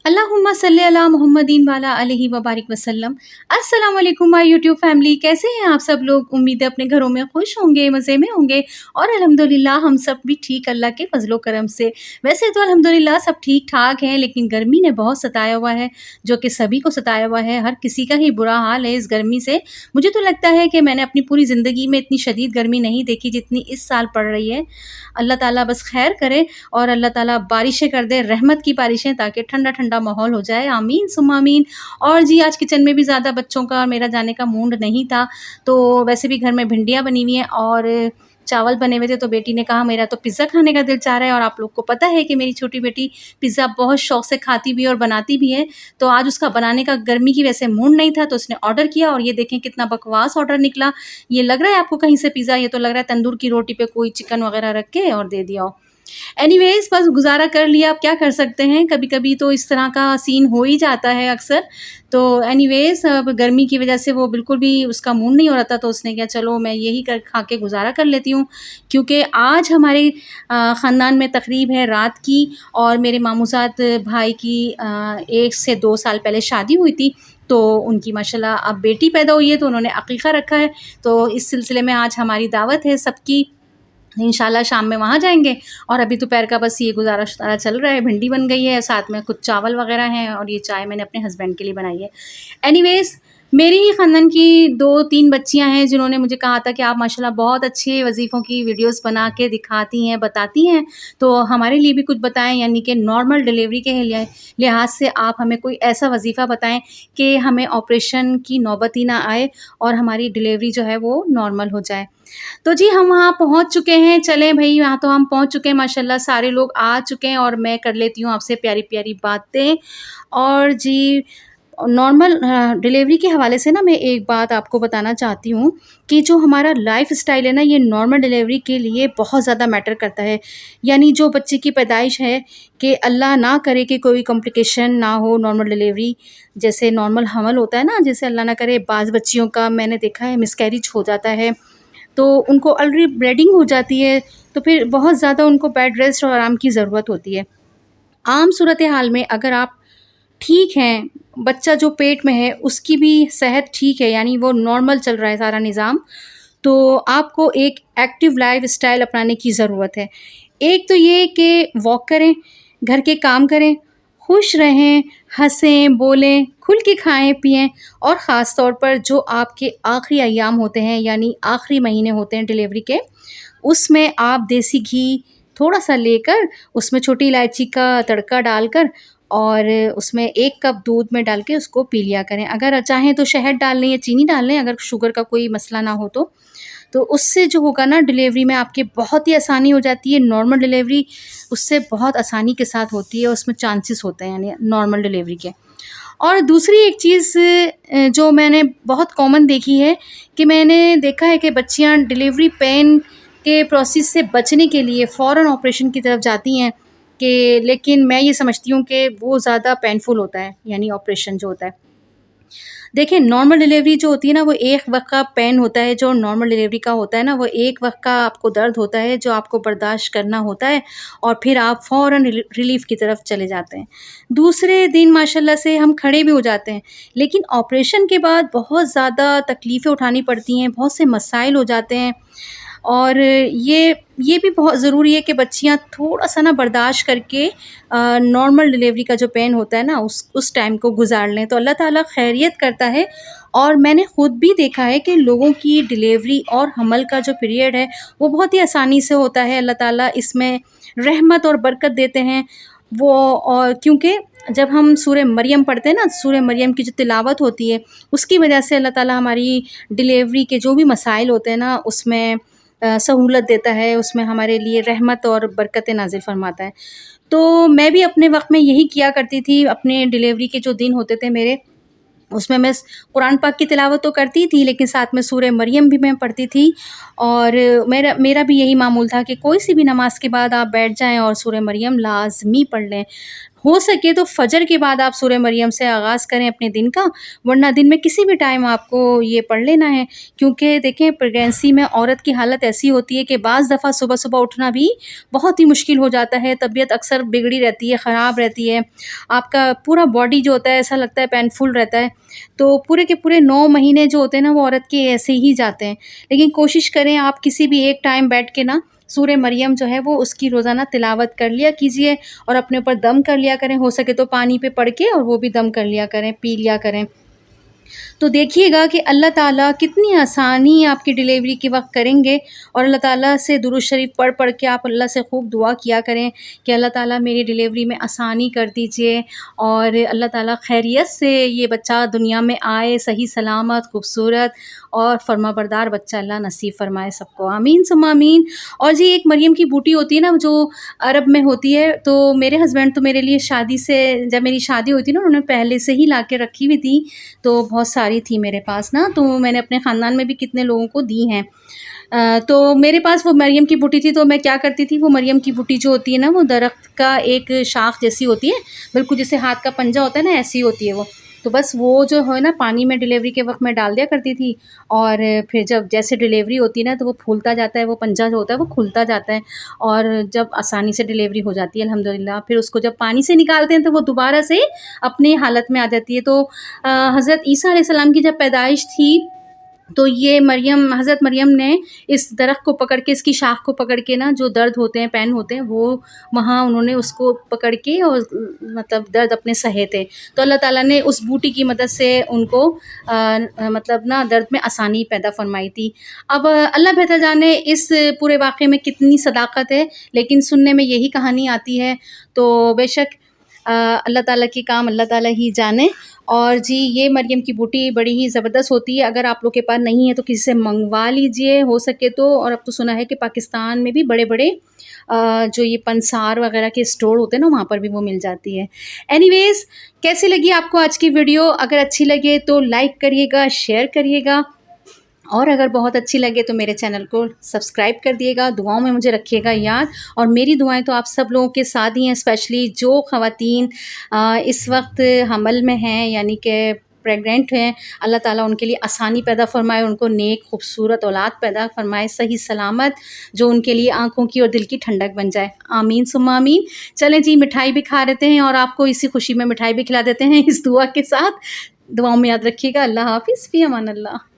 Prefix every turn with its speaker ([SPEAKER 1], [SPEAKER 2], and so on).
[SPEAKER 1] अल्लाहुम्मा सल्ली अला मुहम्मदीन वाला अलैहि व बारिक वसल्लम। अस्सलाम वालेकुम माय यूट्यूब फैमिली, कैसे हैं आप सब लोग। उम्मीद है अपने घरों में खुश होंगे, मज़े में होंगे और अल्हम्दुलिल्लाह हम सब भी ठीक अल्लाह के फजलो करम से। वैसे तो अल्हम्दुलिल्लाह सब ठीक ठाक हैं, लेकिन गर्मी ने बहुत सताया हुआ है, जो कि सभी को सताया हुआ है। हर किसी का ही बुरा हाल है इस गर्मी से। मुझे तो लगता है कि मैंने अपनी पूरी ज़िंदगी में इतनी शदीद गर्मी नहीं देखी जितनी इस साल पड़ रही है। अल्लाह ताला बस खैर करे और अल्लाह ताला बारिशें कर दे, रहमत की बारिशें, ताकि ठंडा ठंडा माहौल हो जाए। आमीन सुम्मा आमीन। और जी, आज किचन में भी ज़्यादा बच्चों का और मेरा जाने का मूड नहीं था, तो वैसे भी घर में भिंडियाँ बनी हुई हैं और चावल बने हुए थे, तो बेटी ने कहा मेरा तो पिज़्ज़ा खाने का दिल चाह रहा है। और आप लोग को पता है कि मेरी छोटी बेटी पिज़्ज़ा बहुत शौक से खाती भी है और बनाती भी है। तो आज उसका बनाने का गर्मी की वजह से मूड नहीं था, तो उसने ऑर्डर किया और ये देखें कितना बकवास ऑर्डर निकला। ये लग रहा है आपको कहीं से पिज़्ज़ा, ये तो लग रहा है तंदूर की रोटी पे कोई चिकन वगैरह रख के और दे दिया हो। एनीवेज़ बस गुज़ारा कर लिया, अब क्या कर सकते हैं, कभी-कभी तो इस तरह का सीन हो ही जाता है अक्सर। तो एनीवेज़ अब गर्मी की वज़ह से वो बिल्कुल भी उसका मूड नहीं हो रहा था, तो उसने कहा चलो मैं यही कर खा के गुज़ारा कर लेती हूँ। क्योंकि आज हमारे ख़ानदान में तकरीब है रात की, और मेरे मामूज़ाद भाई की 1 से 2 साल पहले शादी हुई थी, तो उनकी माशाल्लाह अब बेटी पैदा हुई है, तो उन्होंने अक़ीक़ा रखा है। तो इस सिलसिले में आज हमारी दावत है सबकी, इंशाल्लाह शाम में वहाँ जाएँगे। और अभी दोपहर का बस ये गुज़ारा-शुज़ारा चल रहा है, भिंडी बन गई है, साथ में कुछ चावल वग़ैरह हैं और ये चाय मैंने अपने हस्बैंड के लिए बनाई है। एनीवेज़ मेरी ही ख़ानदान की 2-3 बच्चियाँ हैं जिन्होंने मुझे कहा था कि आप माशाल्लाह बहुत अच्छे वज़ीफ़ों की वीडियोज़ बना के दिखाती हैं, बताती हैं, तो हमारे लिए भी कुछ बताएँ। यानी कि नॉर्मल डिलीवरी के लिहाज से आप हमें कोई ऐसा वज़ीफ़ा बताएँ कि हमें ऑपरेशन की नौबत ही ना आए और हमारी डिलीवरी जो है वो नॉर्मल हो जाए। तो जी हम वहाँ पहुँच चुके हैं, चलें भई वहाँ तो हम पहुँच चुके हैं, माशाल्लाह सारे लोग आ चुके हैं और मैं कर लेती हूँ आपसे प्यारी-प्यारी बातें। और जी नॉर्मल डिलीवरी के हवाले से ना मैं एक बात आपको बताना चाहती हूँ कि जो हमारा लाइफ़स्टाइल है ना, ये नॉर्मल डिलीवरी के लिए बहुत ज़्यादा मैटर करता है। यानी जो बच्चे की पैदाइश है, कि अल्लाह ना करे कि कोई कॉम्प्लिकेशन ना हो नॉर्मल डिलीवरी, जैसे नॉर्मल हमल होता है ना, जैसे अल्लाह ना करे बाज़ बच्चियों का मैंने देखा है मिसकैरेज हो जाता है, तो उनको ऑलरेडी ब्लीडिंग हो जाती है, तो फिर बहुत ज़्यादा उनको बेड रेस्ट और आराम की ज़रूरत होती है। आम सूरत हाल में अगर आप ठीक हैं, बच्चा जो पेट में है उसकी भी सेहत ठीक है, यानी वो नॉर्मल चल रहा है सारा निज़ाम, तो आपको एक एक्टिव लाइफ़स्टाइल अपनाने की ज़रूरत है। एक तो ये कि वॉक करें, घर के काम करें, खुश रहें, हँसें, बोलें, खुल के खाएँ-पिएँ। और ख़ास तौर पर जो आपके आखिरी अय्याम होते हैं, यानी आखिरी महीने होते हैं डिलीवरी के, उसमें आप देसी घी थोड़ा-सा लेकर उसमें छोटी इलायची का तड़का डालकर और उसमें 1 कप दूध में डाल के उसको पी लिया करें। अगर चाहें तो शहद डाल लें या चीनी डाल लें, अगर शुगर का कोई मसला ना हो तो। तो उससे जो होगा ना, डिलीवरी में आपके बहुत ही आसानी हो जाती है। नॉर्मल डिलीवरी उससे बहुत आसानी के साथ होती है, उसमें चांसेस होते हैं यानी नॉर्मल डिलीवरी के। और दूसरी एक चीज़ जो मैंने बहुत कॉमन देखी है, कि मैंने देखा है कि बच्चियाँ डिलीवरी पेन के प्रोसेस से बचने के लिए फ़ौरन ऑपरेशन की तरफ जाती हैं, कि लेकिन मैं ये समझती हूँ कि वो ज़्यादा पेनफुल होता है, यानी ऑपरेशन जो होता है। देखिए नॉर्मल डिलीवरी जो होती है ना, वो एक वक़्त का पेन होता है, जो नॉर्मल डिलीवरी का होता है ना, वो एक वक़्त का आपको दर्द होता है जो आपको बर्दाश्त करना होता है, और फिर आप फ़ौरन रिलीफ़ की तरफ चले जाते हैं। दूसरे दिन माशाल्लाह से हम खड़े भी हो जाते हैं, लेकिन ऑपरेशन के बाद बहुत ज़्यादा तकलीफ़ें उठानी पड़ती हैं, बहुत से मसाइल हो जाते हैं। और ये भी बहुत ज़रूरी है कि बच्चियाँ थोड़ा-सा ना बर्दाश्त करके नॉर्मल डिलीवरी का जो पेन होता है ना, उस टाइम को गुज़ार लें, तो अल्लाह ताला खैरियत करता है। और मैंने ख़ुद भी देखा है कि लोगों की डिलीवरी और हमल का जो पीरियड है, वो बहुत ही आसानी से होता है। अल्लाह ताला इसमें रहमत और बरकत देते हैं। वो और क्योंकि जब हम सूरह मरियम पढ़ते हैं ना, सूरह मरियम की जो तिलावत होती है, उसकी वजह से अल्लाह ताला हमारी डिलीवरी के जो भी मसाइल होते हैं ना, उसमें सहूलत देता है, उसमें हमारे लिए रहमत और बरकतें नाज़िल फ़रमाता है। तो मैं भी अपने वक़्त में यही किया करती थी। अपने डिलीवरी के जो दिन होते थे मेरे, उसमें मैं कुरान पाक की तिलावत तो करती थी, लेकिन साथ में सूरह मरियम भी मैं पढ़ती थी। और मेरा मेरा भी यही मामूल था कि कोई सी भी नमाज़ के बाद आप बैठ जाएँ और सूरह मरियम लाज़मी पढ़ लें। हो सके तो फ़जर के बाद आप सूरह मरियम से आगाज़ करें अपने दिन का, वरना दिन में किसी भी टाइम आपको ये पढ़ लेना है। क्योंकि देखें प्रेगनेंसी में औरत की हालत ऐसी होती है कि बाज़ दफ़ा सुबह-सुबह उठना भी बहुत ही मुश्किल हो जाता है, तबीयत अक्सर बिगड़ी रहती है, ख़राब रहती है। आपका पूरा बॉडी जो होता है ऐसा लगता है पेनफुल रहता है। तो पूरे के पूरे 9 महीने जो होते हैं ना वो औरत के ऐसे ही जाते हैं। लेकिन कोशिश करें आप किसी भी एक टाइम बैठ के ना सूरह मरियम जो है वो उसकी रोज़ाना तिलावत कर लिया कीजिए और अपने ऊपर दम कर लिया करें, हो सके तो पानी पे पढ़ के और वो भी दम कर लिया करें, पी लिया करें। तो देखिएगा कि अल्लाह ताला कितनी आसानी आपकी डिलीवरी के वक़्त करेंगे और अल्लाह ताला से दुरूद शरीफ पढ़ के आप अल्लाह से खूब दुआ किया करें कि अल्लाह ताला मेरी डिलीवरी में आसानी कर दीजिए और अल्लाह ताला खैरियत से ये बच्चा दुनिया में आए, सही सलामत, खूबसूरत और फर्माबरदार बच्चा अल्लाह नसीब फ़रमाए सबको। आमीन सुम्मा आमीन। और जी एक मरियम की बूटी होती है ना जो अरब में होती है, तो मेरे हस्बैंड तो मेरे लिए शादी से जब मेरी शादी हुई थी ना उन्होंने पहले से ही ला के रखी हुई थी, तो बहुत सारी थी मेरे पास ना, तो मैंने अपने ख़ानदान में भी कितने लोगों को दी हैं। तो मेरे पास वो मरियम की बूटी थी, तो मैं क्या करती थी, वो मरियम की बूटी जो होती है ना वो दरख्त का एक शाख जैसी होती है, बिल्कुल जैसे हाथ का पंजा होता है ना ऐसी होती है वो। तो बस वो जो है ना पानी में डिलीवरी के वक़्त मैं डाल दिया करती थी और फिर जब जैसे डिलीवरी होती है ना तो वो फूलता जाता है, वो पंजा जो होता है वो खुलता जाता है और जब आसानी से डिलीवरी हो जाती है अल्हम्दुलिल्लाह। फिर उसको जब पानी से निकालते हैं तो वो दोबारा से अपनी हालत में आ जाती है। तो हज़रत ईसा अलैहिस्सलाम की जब पैदाइश थी तो ये हज़रत मरियम ने इस दरख़्त को पकड़ के, इसकी शाख़ को पकड़ के ना जो दर्द होते हैं, पेन होते हैं, वो वहाँ उन्होंने उसको पकड़ के और मतलब दर्द अपने सहे थे। तो अल्लाह ताला ने उस बूटी की मदद से उनको मतलब ना दर्द में आसानी पैदा फ़रमाई थी। अब अल्लाह बेहतर जाने इस पूरे वाक़े में कितनी सदाकत है, लेकिन सुनने में यही कहानी आती है। तो बेशक अल्लाह ताला के काम अल्लाह ताला ही जाने। और जी ये मरियम की बूटी बड़ी ही ज़बरदस्त होती है, अगर आप लोग के पास नहीं है तो किसी से मंगवा लीजिए हो सके तो। और अब तो सुना है कि पाकिस्तान में भी बड़े-बड़े जो ये पंसार वग़ैरह के स्टोर होते हैं ना वहाँ पर भी वो मिल जाती है। एनीवेज़ कैसी लगी आपको आज की वीडियो? अगर अच्छी लगे तो लाइक करिएगा, शेयर करिएगा और अगर बहुत अच्छी लगे तो मेरे चैनल को सब्सक्राइब कर दिएगा। दुआओं में मुझे रखिएगा याद और मेरी दुआएं तो आप सब लोगों के साथ ही हैं, स्पेशली जो ख़वातीन इस वक्त हमल में हैं यानी कि प्रेग्नेंट हैं। अल्लाह ताला उनके लिए आसानी पैदा फ़रमाए, उनको नेक खूबसूरत औलाद पैदा फ़रमाए, सही सलामत, जो उनके लिए आँखों की और दिल की ठंडक बन जाए। आमीन सुम्मा आमीन। चलें जी मिठाई भी खा लेते हैं और आपको इसी खुशी में मिठाई भी खिला देते हैं इस दुआ के साथ। दुआओं में याद रखिएगा। अल्लाह हाफ़िज़, फ़ी अमान अल्लाह।